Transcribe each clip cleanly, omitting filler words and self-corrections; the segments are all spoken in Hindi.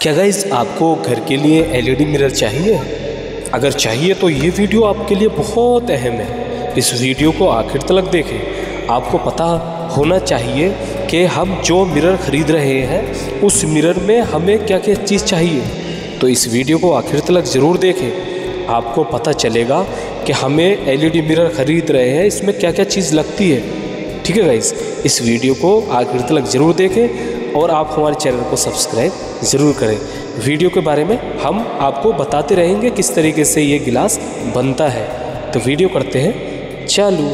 क्या गाइस आपको घर के लिए एलईडी मिरर चाहिए? अगर चाहिए तो ये वीडियो आपके लिए बहुत अहम है। इस वीडियो को आखिर तक देखें। आपको पता होना चाहिए कि हम जो मिरर ख़रीद रहे हैं उस मिरर में हमें क्या क्या चीज़ चाहिए। तो इस वीडियो को आखिर तक ज़रूर देखें। आपको पता चलेगा कि हमें एलईडी मिरर ख़रीद रहे हैं, इसमें क्या क्या चीज़ लगती है। ठीक है गाइस, इस वीडियो को आखिर तक ज़रूर देखें और आप हमारे चैनल को सब्सक्राइब ज़रूर करें। वीडियो के बारे में हम आपको बताते रहेंगे किस तरीके से ये गिलास बनता है। तो वीडियो करते हैं चालू।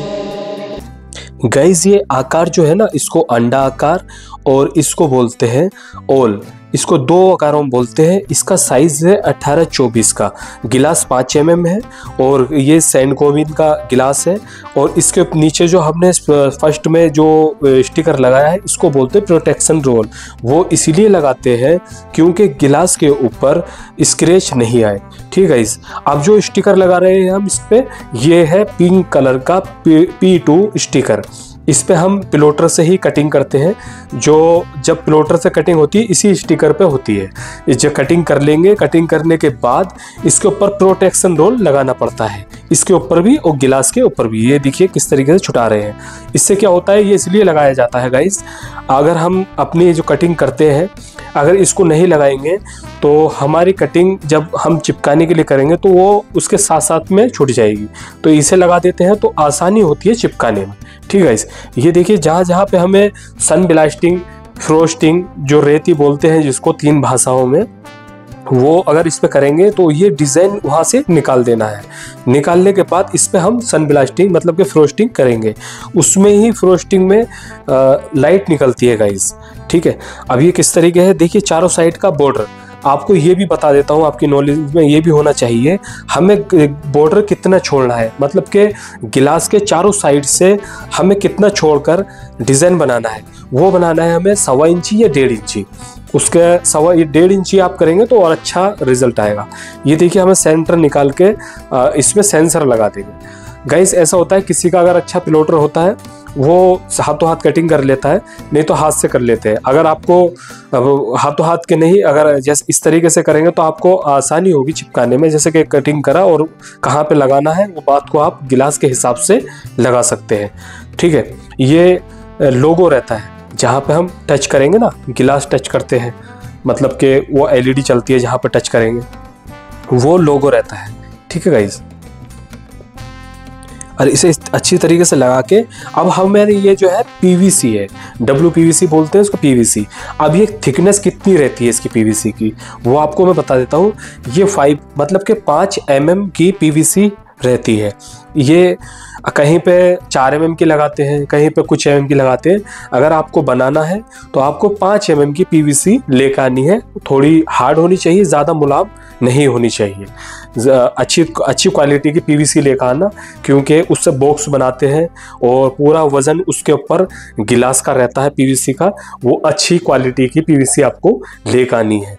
गाइस ये आकार जो है ना, इसको अंडा आकार और इसको बोलते हैं ओल। इसको दो आकारों में बोलते हैं। इसका साइज़ है 18-24 का। गिलास 5 mm है और ये सेंट कोविन का गिलास है। और इसके नीचे जो हमने फर्स्ट में जो स्टिकर लगाया है इसको बोलते हैं प्रोटेक्शन रोल। वो इसीलिए लगाते हैं क्योंकि गिलास के ऊपर स्क्रैच नहीं आए। ठीक है इस अब जो स्टिकर लगा रहे हैं हम इस पर, ये है पिंक कलर का P2 स्टिकर। इस पे हम पिलोटर से ही कटिंग करते हैं। जब पिलोटर से कटिंग होती है इसी स्टिकर पे होती है। इस कटिंग कर लेंगे। कटिंग करने के बाद इसके ऊपर प्रोटेक्शन रोल लगाना पड़ता है, इसके ऊपर भी और गिलास के ऊपर भी। ये देखिए किस तरीके से छुटा रहे हैं। इससे क्या होता है, ये इसलिए लगाया जाता है गाइस, अगर हम अपनी जो कटिंग करते हैं अगर इसको नहीं लगाएंगे तो हमारी कटिंग जब हम चिपकाने के लिए करेंगे तो वो उसके साथ साथ में छूट जाएगी। तो इसे लगा देते हैं तो आसानी होती है चिपकाने में। ठीक है गाइस, ये देखिए जहाँ जहाँ पे हमें सन ब्लास्टिंग, फ्रोस्टिंग जो रेती बोलते हैं जिसको 3 भाषाओं में, वो अगर इस पे करेंगे तो ये डिज़ाइन वहाँ से निकाल देना है। निकालने के बाद इस पे हम सन ब्लास्टिंग मतलब कि फ्रोस्टिंग करेंगे। उसमें ही फ्रोस्टिंग में लाइट निकलती है गाइस। ठीक है, अब ये किस तरीके है देखिए, चारों साइड का बॉर्डर आपको ये भी बता देता हूँ, आपकी नॉलेज में ये भी होना चाहिए हमें बॉर्डर कितना छोड़ना है। मतलब कि गिलास के चारों साइड से हमें कितना छोड़कर डिज़ाइन बनाना है। वो बनाना है हमें 1.25 इंची या 1.5 इंची। उसके 1.5 इंची आप करेंगे तो और अच्छा रिजल्ट आएगा। ये देखिए हमें सेंटर निकाल के इसमें सेंसर लगा देंगे। गाइस ऐसा होता है किसी का अगर अच्छा पिलोटर होता है वो हाथों हाथ कटिंग कर लेता है, नहीं तो हाथ से कर लेते हैं। अगर आपको हाथों हाथ के नहीं, अगर जैसे इस तरीके से करेंगे तो आपको आसानी होगी चिपकाने में। जैसे कि कटिंग करा और कहाँ पे लगाना है वो बात को आप गिलास के हिसाब से लगा सकते हैं। ठीक है, ये लोगो रहता है जहाँ पे हम टच करेंगे ना, गिलास टच करते हैं मतलब कि वो एलईडी चलती है जहाँ पे टच करेंगे, वो लोगो रहता है। ठीक है गाइस, और इसे अच्छी तरीके से लगा के अब हमारे ये जो है पीवीसी है, WPVC बोलते हैं इसको, पीवीसी। अब ये थिकनेस कितनी रहती है इसकी पीवीसी की वो आपको मैं बता देता हूँ। ये 5 mm की पीवीसी रहती है। ये कहीं पे 4 mm की लगाते हैं, कहीं पे कुछ mm की लगाते हैं। अगर आपको बनाना है तो आपको 5 mm की पीवीसी लेकर आनी है। थोड़ी हार्ड होनी चाहिए, ज़्यादा मुलायम नहीं होनी चाहिए। अच्छी क्वालिटी की पीवीसी लेकर आना, क्योंकि उससे बॉक्स बनाते हैं और पूरा वज़न उसके ऊपर गिलास का रहता है पीवीसी का। वो अच्छी क्वालिटी की पीवीसी आपको लेकर आनी है।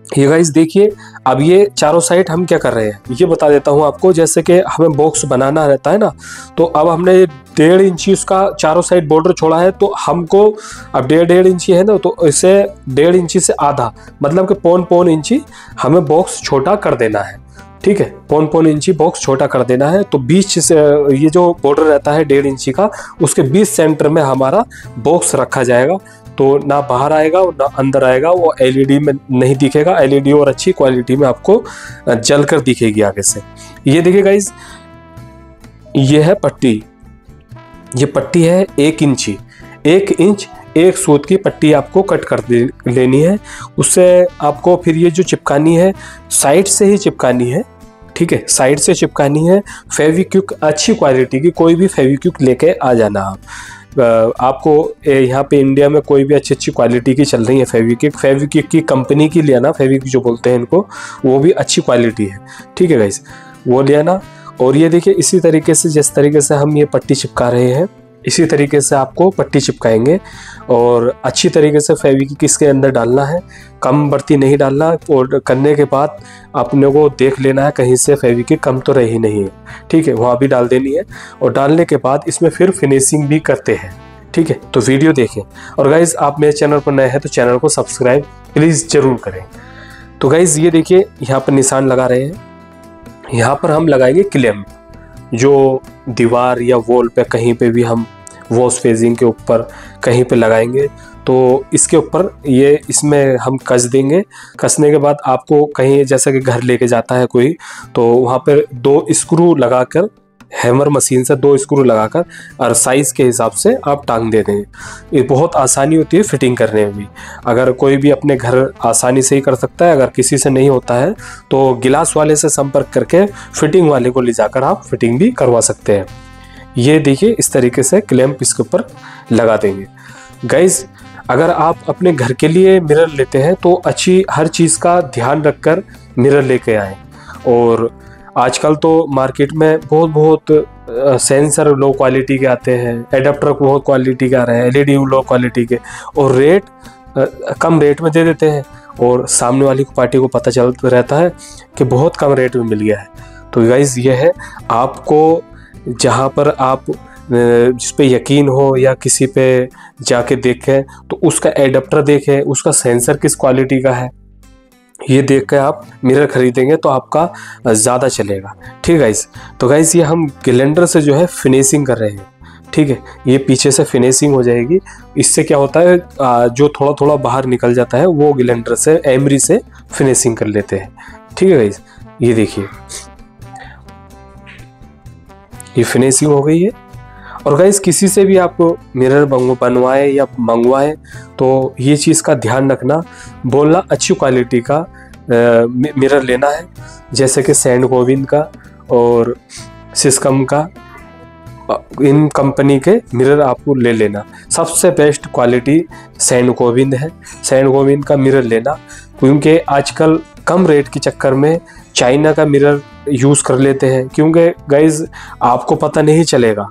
ये गाइस देखिए, अब ये चारों साइड हम क्या कर रहे हैं ये बता देता हूँ आपको। जैसे कि हमें बॉक्स बनाना रहता है ना, तो अब हमने 1.5 इंची उसका चारों साइड बॉर्डर छोड़ा है, तो हमको अब 1.5 इंची है ना, तो इसे 1.5 इंची से आधा मतलब कि 0.25 इंची हमें बॉक्स छोटा कर देना है। ठीक है, 0.25 इंची बॉक्स छोटा कर देना है। तो बीच से ये जो बॉर्डर रहता है 1.5 इंची का, उसके बीच सेंटर में हमारा बॉक्स रखा जाएगा। तो ना बाहर आएगा और ना अंदर आएगा, वो एलईडी में नहीं दिखेगा। एलईडी और अच्छी क्वालिटी में आपको जलकर दिखेगी आगे से। ये देखिए गाइस, ये है पट्टी। ये पट्टी है 1 इंची, 1 इंच 1 सूत की पट्टी आपको कट कर लेनी है। उससे आपको फिर ये जो चिपकानी है साइड से ही चिपकानी है। ठीक है, साइड से चिपकानी है। फेविक्विक अच्छी क्वालिटी की कोई भी फेविक्विक लेके आ जाना आप। आपको यहाँ पे इंडिया में कोई भी अच्छी क्वालिटी की चल रही है फेविक्विक की कंपनी की लिया ना, फेविक्विक जो बोलते हैं इनको, वो भी अच्छी क्वालिटी है। ठीक है गाइस, वो लिया ना। और ये देखिए इसी तरीके से जिस तरीके से हम ये पट्टी चिपका रहे हैं इसी तरीके से आपको पट्टी चिपकाएंगे। और अच्छी तरीके से फेविक्विक इसके अंदर डालना है, कम बढ़ती नहीं डालना। और करने के बाद अपने को देख लेना है कहीं से फेविक्विक कम तो रही नहीं है। ठीक है, वहाँ भी डाल देनी है। और डालने के बाद इसमें फिर फिनिशिंग भी करते हैं। ठीक है, तो वीडियो देखें। और गाइज आप मेरे चैनल पर नए हैं तो चैनल को सब्सक्राइब प्लीज़ ज़रूर करें। तो गाइज ये देखिए यहाँ पर निशान लगा रहे हैं, यहाँ पर हम लगाएंगे क्लैंप, जो दीवार या वॉल पे कहीं पे भी हम वॉश फेसिंग के ऊपर कहीं पे लगाएंगे तो इसके ऊपर ये इसमें हम कस देंगे। कसने के बाद आपको कहीं जैसा कि घर लेके जाता है कोई, तो वहाँ पर 2 स्क्रू लगाकर, हैमर मशीन से 2 स्क्रू लगाकर और साइज़ के हिसाब से आप टांग दे दें। ये बहुत आसानी होती है फिटिंग करने में भी। अगर कोई भी अपने घर आसानी से ही कर सकता है, अगर किसी से नहीं होता है तो गिलास वाले से संपर्क करके फिटिंग वाले को ले जाकर आप फिटिंग भी करवा सकते हैं। ये देखिए इस तरीके से क्लैंप इसके ऊपर लगा देंगे। गाइज अगर आप अपने घर के लिए मिरर लेते हैं तो अच्छी हर चीज़ का ध्यान रखकर मिरर लेके आएँ। और आजकल तो मार्केट में बहुत सेंसर लो क्वालिटी के आते हैं, एडाप्टर बहुत क्वालिटी के आ रहे हैं, एलईडी लो क्वालिटी के, और रेट कम रेट में दे देते हैं और सामने वाली पार्टी को पता चलता रहता है कि बहुत कम रेट में मिल गया है। तो गाइस ये है, आपको जहाँ पर आप जिस पे यकीन हो या किसी पे जाके देखें तो उसका एडाप्टर देखें, उसका सेंसर किस क्वालिटी का है, ये देख कर आप मिरर खरीदेंगे तो आपका ज़्यादा चलेगा। ठीक है गाइस, तो गाइस ये हम ग्लेंडर से जो है फिनिशिंग कर रहे हैं। ठीक है, ये पीछे से फिनिशिंग हो जाएगी। इससे क्या होता है, जो थोड़ा थोड़ा बाहर निकल जाता है वो ग्लेंडर से एमरी से फिनिशिंग कर लेते हैं। ठीक है गाइस, ये देखिए ये फिनिशिंग हो गई है। और गाइस किसी से भी आप मिरर बनवाएं या मंगवाएं तो ये चीज़ का ध्यान रखना, बोलना अच्छी क्वालिटी का मिरर लेना है, जैसे कि सेंट गोविंद का और सिस्कम का, इन कंपनी के मिरर आपको ले लेना। सबसे बेस्ट क्वालिटी सेंट गोविंद है, सेंट गोविंद का मिरर लेना, क्योंकि आजकल कम रेट के चक्कर में चाइना का मिरर यूज़ कर लेते हैं। क्योंकि गाइज आपको पता नहीं चलेगा,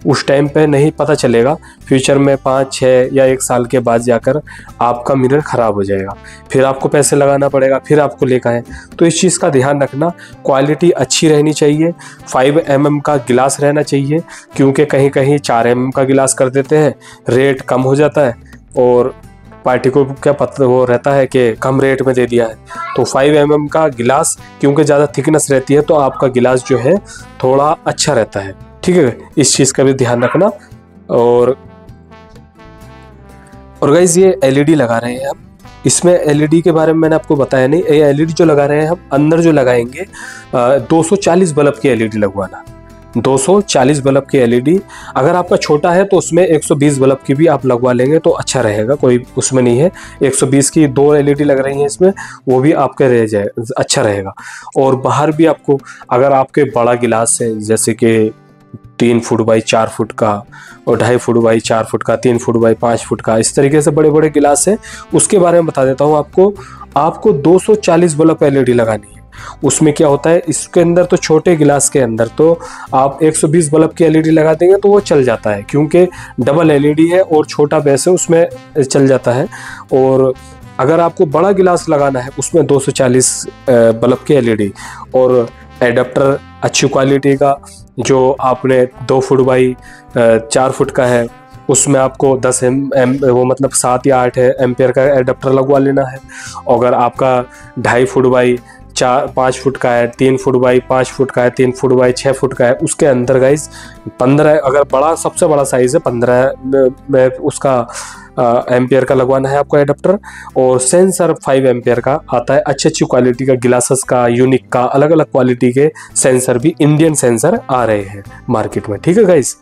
उस टाइम पे नहीं पता चलेगा, फ्यूचर में 5, 6 या 1 साल के बाद जाकर आपका मिरर ख़राब हो जाएगा, फिर आपको पैसे लगाना पड़ेगा, फिर आपको लेकर आए। तो इस चीज़ का ध्यान रखना, क्वालिटी अच्छी रहनी चाहिए, 5 mm का गिलास रहना चाहिए, क्योंकि कहीं कहीं 4 mm का गिलास कर देते हैं, रेट कम हो जाता है और पार्टी को क्या पता वो रहता है कि कम रेट में दे दिया है। तो 5 mm का गिलास, क्योंकि ज़्यादा थिकनेस रहती है तो आपका गिलास जो है थोड़ा अच्छा रहता है। ठीक है, इस चीज़ का भी ध्यान रखना। और गाइस ये एलईडी लगा रहे हैं हम, इसमें एलईडी के बारे में मैंने आपको बताया नहीं। ये एलईडी जो लगा रहे हैं हम, अंदर जो लगाएंगे 240 बल्ब की एलईडी लगवाना, 240 बल्ब की एलईडी। अगर आपका छोटा है तो उसमें 120 बल्ब की भी आप लगवा लेंगे तो अच्छा रहेगा, कोई उसमें नहीं है। 120 की 2 एलईडी लग रही हैं इसमें, वो भी आपके रह जाए, अच्छा रहेगा। और बाहर भी आपको, अगर आपके बड़ा गिलास है जैसे कि 3 फुट बाई 4 फुट का और 2.5 फुट बाई 4 फुट का, 3 फुट बाई 5 फुट का, इस तरीके से बड़े बड़े गिलास हैं, उसके बारे में बता देता हूँ आपको 240 बल्ब एलईडी लगानी है। उसमें क्या होता है, इसके अंदर तो छोटे गिलास के अंदर तो आप 120 बल्ब की एलईडी लगा देंगे तो वो चल जाता है, क्योंकि डबल एलईडी है और छोटा बेस है, उसमें चल जाता है। और अगर आपको बड़ा गिलास लगाना है उसमें 240 बल्ब की एलईडी और एडाप्टर अच्छी क्वालिटी का, जो आपने 2 फुट बाई 4 फुट का है, उसमें आपको 10 वो मतलब 7 या 8 एम्पियर का एडाप्टर लगवा लेना है। अगर आपका 2.5 फुट बाई 5 फुट का है, 3 फुट बाई 5 फुट का है, 3 फुट बाई 6 फुट का है, उसके अंदर गाइज 15, अगर बड़ा सबसे बड़ा साइज है 15 में उसका एम्पियर का लगवाना है आपको एडाप्टर। और सेंसर 5 एम्पियर का आता है, अच्छी क्वालिटी का, गिलासेस का, यूनिक का, अलग अलग क्वालिटी के सेंसर भी, इंडियन सेंसर आ रहे हैं मार्केट में। ठीक है गाइज,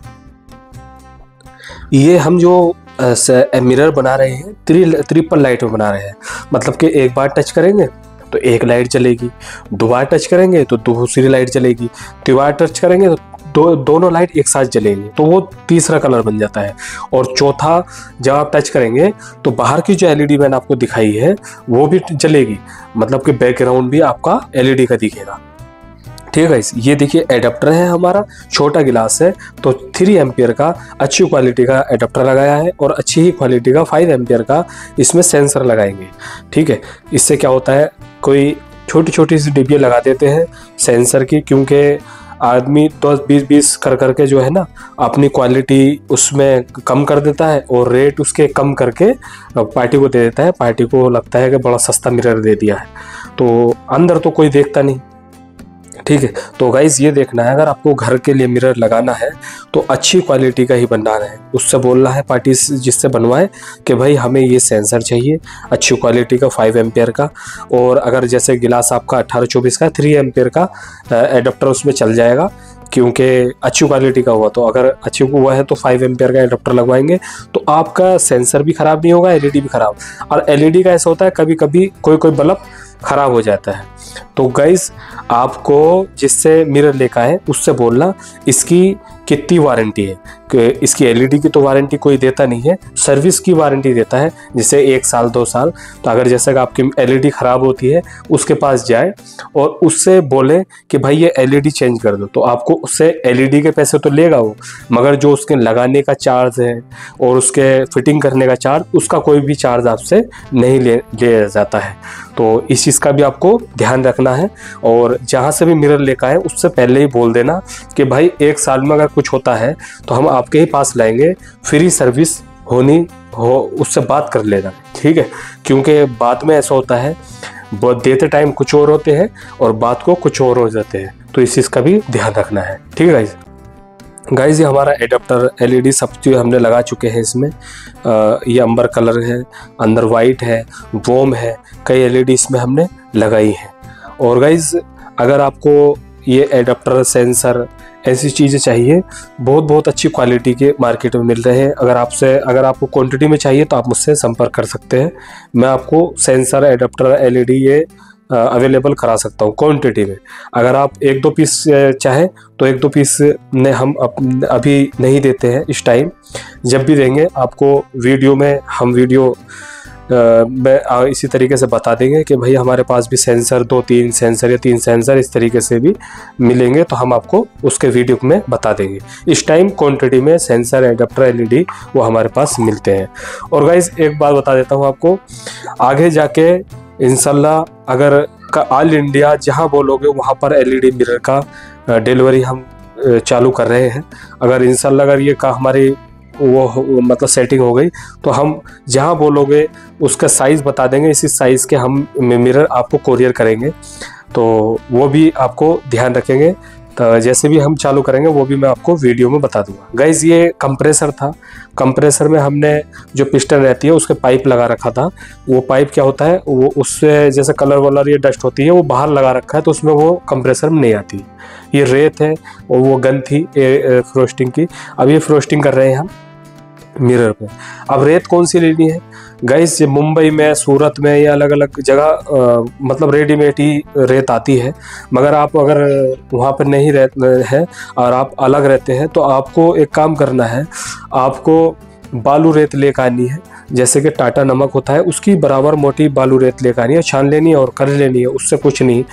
ये हम जो मिरर बना रहे हैं ट्रिपल लाइट में बना रहे हैं, मतलब कि एक बार टच करेंगे तो एक लाइट जलेगी, 2 बार टच करेंगे तो दूसरी लाइट जलेगी, 3 बार टच करेंगे तो दोनों लाइट एक साथ जलेंगी, तो वो तीसरा कलर बन जाता है। और चौथा, जब आप टच करेंगे तो बाहर की जो एलईडी मैंने आपको दिखाई है वो भी जलेगी, मतलब कि बैकग्राउंड भी आपका एलईडी का दिखेगा। ठीक है, ये देखिए एडाप्टर है हमारा, छोटा गिलास है तो 3 एम्पियर का अच्छी क्वालिटी का एडाप्टर लगाया है और अच्छी ही क्वालिटी का 5 एम्पियर का इसमें सेंसर लगाएंगे। ठीक है, इससे क्या होता है, कोई छोटी छोटी सी डिब्बियाँ लगा देते हैं सेंसर की, क्योंकि आदमी 10-20 कर करके जो है ना अपनी क्वालिटी उसमें कम कर देता है और रेट उसके कम करके पार्टी को दे देता है। पार्टी को लगता है कि बड़ा सस्ता मिरर दे दिया है, तो अंदर तो कोई देखता नहीं। ठीक है, तो गाइज़ ये देखना है, अगर आपको घर के लिए मिरर लगाना है तो अच्छी क्वालिटी का ही बनवाना है। उससे बोलना है पार्टी जिससे बनवाए कि भाई हमें ये सेंसर चाहिए अच्छी क्वालिटी का 5 एम्पेयर का, और अगर जैसे गिलास आपका 18-24 का 3 एम्पेयर का एडाप्टर उसमें चल जाएगा, क्योंकि अच्छी क्वालिटी का हुआ। तो अगर अच्छी हुआ है तो 5 एम्पेयर का एडाप्टर लगवाएंगे तो आपका सेंसर भी ख़राब नहीं होगा, एलईडी भी ख़राब। और एलईडी का ऐसा होता है कभी कभी कोई बल्ब ख़राब हो जाता है। तो गाइस आपको जिससे मिरर लेकर आए उससे बोलना इसकी कितनी वारंटी है, कि इसकी एलईडी की तो वारंटी कोई देता नहीं है, सर्विस की वारंटी देता है, जैसे 1 साल 2 साल। तो अगर जैसे कि आपकी एलईडी ख़राब होती है उसके पास जाए और उससे बोले कि भाई ये एलईडी चेंज कर दो, तो आपको उससे एलईडी के पैसे तो लेगा वो, मगर जो उसके लगाने का चार्ज है और उसके फिटिंग करने का चार्ज, उसका कोई भी चार्ज आपसे नहीं ले जाता है। तो इस चीज़ का भी आपको ध्यान रखना है। और जहाँ से भी मिरर लेकर आए उससे पहले ही बोल देना कि भाई 1 साल में अगर कुछ होता है तो हम आपके ही पास लाएंगे, फ्री सर्विस उससे बात कर लेना, ठीक है। क्योंकि बाद में ऐसा होता है देते टाइम कुछ और होते हैं और बात को कुछ और हो जाते हैं, तो इस चीज़ का भी ध्यान रखना है, ठीक है गाइज। ये हमारा एडाप्टर एलईडी सब चीज़ हमने लगा चुके हैं इसमें। ये अंबर कलर है, अंदर वाइट है, वोम है, कई एलईडी इसमें हमने लगाई है। और गाइज अगर आपको ये एडाप्टर सेंसर ऐसी चीज़ें चाहिए, बहुत अच्छी क्वालिटी के मार्केट में मिल रहे हैं। अगर आपको क्वांटिटी में चाहिए तो आप मुझसे संपर्क कर सकते हैं। मैं आपको सेंसर एडाप्टर एलईडी ये अवेलेबल करा सकता हूँ क्वांटिटी में। अगर आप 1-2 पीस चाहें तो 1-2 पीस ने हम अभी नहीं देते हैं इस टाइम। जब भी देंगे आपको वीडियो में हम में इसी तरीके से बता देंगे कि भाई हमारे पास भी सेंसर 2-3 सेंसर या 3 सेंसर इस तरीके से भी मिलेंगे, तो हम आपको उसके वीडियो में बता देंगे। इस टाइम क्वांटिटी में सेंसर एडाप्टर एलईडी वो हमारे पास मिलते हैं। और गाइज एक बात बता देता हूँ आपको, आगे जाके इंशाल्लाह अगर ऑल इंडिया जहाँ बोलोगे वहाँ पर एलईडी मिरर का डिलीवरी हम चालू कर रहे हैं। अगर इंशाल्लाह अगर ये हमारी वो मतलब सेटिंग हो गई तो हम जहाँ बोलोगे उसका साइज़ बता देंगे, इसी साइज़ के हम मिरर आपको कोरियर करेंगे। तो वो भी आपको ध्यान रखेंगे, तो जैसे भी हम चालू करेंगे वो भी मैं आपको वीडियो में बता दूंगा। गाइज ये कंप्रेसर था, कंप्रेसर में हमने जो पिस्टन रहती है उसके पाइप लगा रखा था। वो पाइप क्या होता है, वो उससे जैसे कलर वलर ये डस्ट होती है वो बाहर लगा रखा है, तो उसमें वो कंप्रेसर में नहीं आती। ये रेत है और वो गन थी फ्रोस्टिंग की। अब ये फ्रोस्टिंग कर रहे हैं हम मिरर पे। अब रेत कौन सी लेनी है गाइस, मुंबई में, सूरत में या अलग अलग जगह मतलब रेडीमेड ही रेत आती है। मगर आप अगर वहाँ पर नहीं रहते हैं और आप अलग रहते हैं तो आपको एक काम करना है, आपको बालू रेत लेकर आनी है। जैसे कि टाटा नमक होता है उसकी बराबर मोटी बालू रेत लेकर आनी है, छान लेनी है और कर लेनी है, उससे कुछ नहीं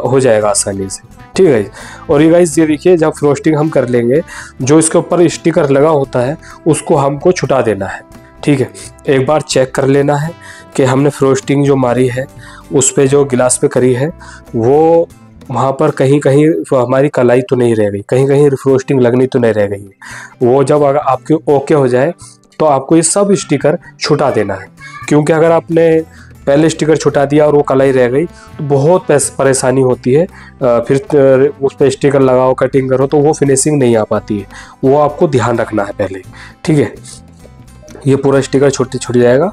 हो जाएगा आसानी से, ठीक है। और ये गाइस ये देखिए, जब फ्रोस्टिंग हम कर लेंगे जो इसके ऊपर स्टिकर लगा होता है उसको हमको छुटा देना है, ठीक है। एक बार चेक कर लेना है कि हमने फ्रोस्टिंग जो मारी है उस पर जो गिलास पे करी है वो वहाँ पर कहीं कहीं हमारी कलाई तो नहीं रह गई, कहीं कहीं फ्रोस्टिंग लगनी तो नहीं रह गई है। वो जब अगर आपके ओके हो जाए तो आपको ये सब स्टिकर छुटा देना है, क्योंकि अगर आपने पहले स्टिकर छुटा दिया और वो कलाई रह गई तो बहुत परेशानी होती है। फिर उस पर स्टिकर लगाओ, कटिंग करो तो वो फिनिशिंग नहीं आ पाती है। वो आपको ध्यान रखना है पहले, ठीक है। ये पूरा स्टिकर छुट जाएगा,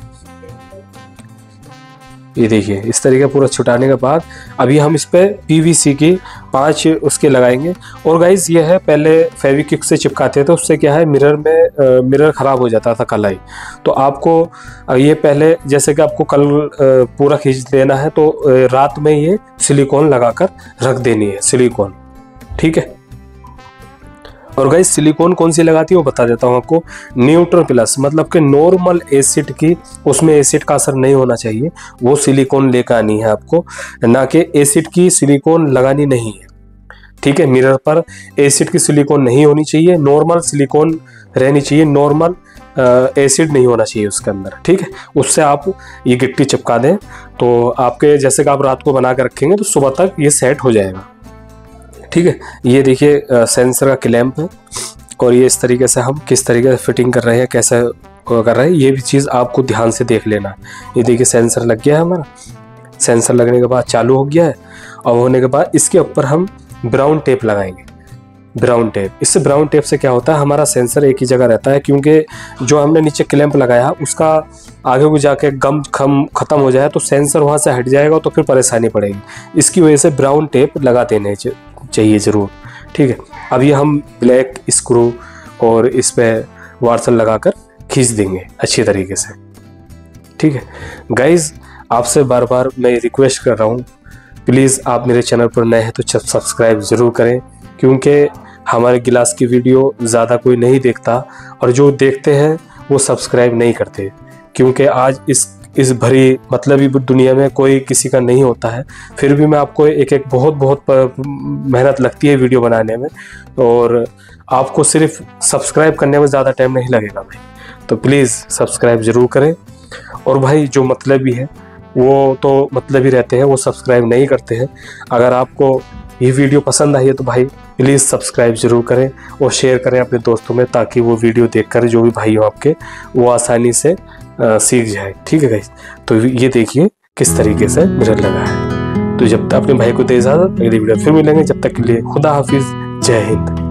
ये देखिए इस तरीके पूरा छुटाने के बाद अभी हम इस पे पीवीसी की 5 उसके लगाएंगे। और गाइज ये है, पहले फेविक्विक से चिपकाते थे, उससे क्या है मिरर में मिरर ख़राब हो जाता था कलाई। तो आपको ये पहले जैसे कि आपको कल पूरा खींच देना है तो रात में ये सिलिकॉन लगाकर रख देनी है, सिलिकॉन, ठीक है। और गाइस सिलिकॉन कौन सी लगाती है वो बता देता हूँ आपको। न्यूट्रल प्लस मतलब कि नॉर्मल एसिड की, उसमें एसिड का असर नहीं होना चाहिए, वो सिलिकॉन लेकर आनी है आपको, ना कि एसिड की सिलिकॉन लगानी नहीं है, ठीक है। मिरर पर एसिड की सिलिकॉन नहीं होनी चाहिए, नॉर्मल सिलिकॉन रहनी चाहिए, नॉर्मल एसिड नहीं होना चाहिए उसके अंदर, ठीक है। उससे आप ये गिट्टी चिपका दें तो आपके जैसे कि आप रात को बना कर रखेंगे तो सुबह तक ये सेट हो जाएगा, ठीक है, ये देखिए सेंसर का क्लैंप है और ये इस तरीके से हम किस तरीके से फिटिंग कर रहे हैं, कैसे कर रहे हैं, ये भी चीज़ आपको ध्यान से देख लेना है। ये देखिए सेंसर लग गया है हमारा, सेंसर लगने के बाद चालू हो गया है। और होने के बाद इसके ऊपर हम ब्राउन टेप लगाएंगे, ब्राउन टेप। इससे ब्राउन टेप से क्या होता है, हमारा सेंसर एक ही जगह रहता है, क्योंकि जो हमने नीचे क्लैंप लगाया उसका आगे को जाके गम खत्म हो जाए तो सेंसर वहाँ से हट जाएगा, तो फिर परेशानी पड़ेगी। इसकी वजह से ब्राउन टेप लगा देने चाहिए ज़रूर। ठीक है, अब ये हम ब्लैक स्क्रू और इस पर वार्सल लगाकर खींच देंगे अच्छी तरीके से। ठीक है गाइज़, आपसे बार बार मैं रिक्वेस्ट कर रहा हूँ, प्लीज़ आप मेरे चैनल पर नए हैं तो सब्सक्राइब ज़रूर करें, क्योंकि हमारे गिलास की वीडियो ज़्यादा कोई नहीं देखता और जो देखते हैं वो सब्सक्राइब नहीं करते, क्योंकि आज इस भरी मतलबी दुनिया में कोई किसी का नहीं होता है। फिर भी मैं आपको एक बहुत मेहनत लगती है वीडियो बनाने में, और आपको सिर्फ सब्सक्राइब करने में ज़्यादा टाइम नहीं लगेगा भाई, तो प्लीज़ सब्सक्राइब ज़रूर करें। और भाई जो मतलबी है वो तो मतलब ही रहते हैं, वो सब्सक्राइब नहीं करते हैं। अगर आपको ये वीडियो पसंद आई है तो भाई प्लीज़ सब्सक्राइब ज़रूर करें और शेयर करें अपने दोस्तों में, ताकि वो वीडियो देखकर जो भी भाई हो आपके वो आसानी से सीख जाए। ठीक है गाइस, तो ये देखिए किस तरीके से मिरर लगा है। तो जब तक अपने भाई को दे इजाज़त, अगली वीडियो फिर मिलेंगे, जब तक के लिए खुदा हाफिज़, जय हिंद।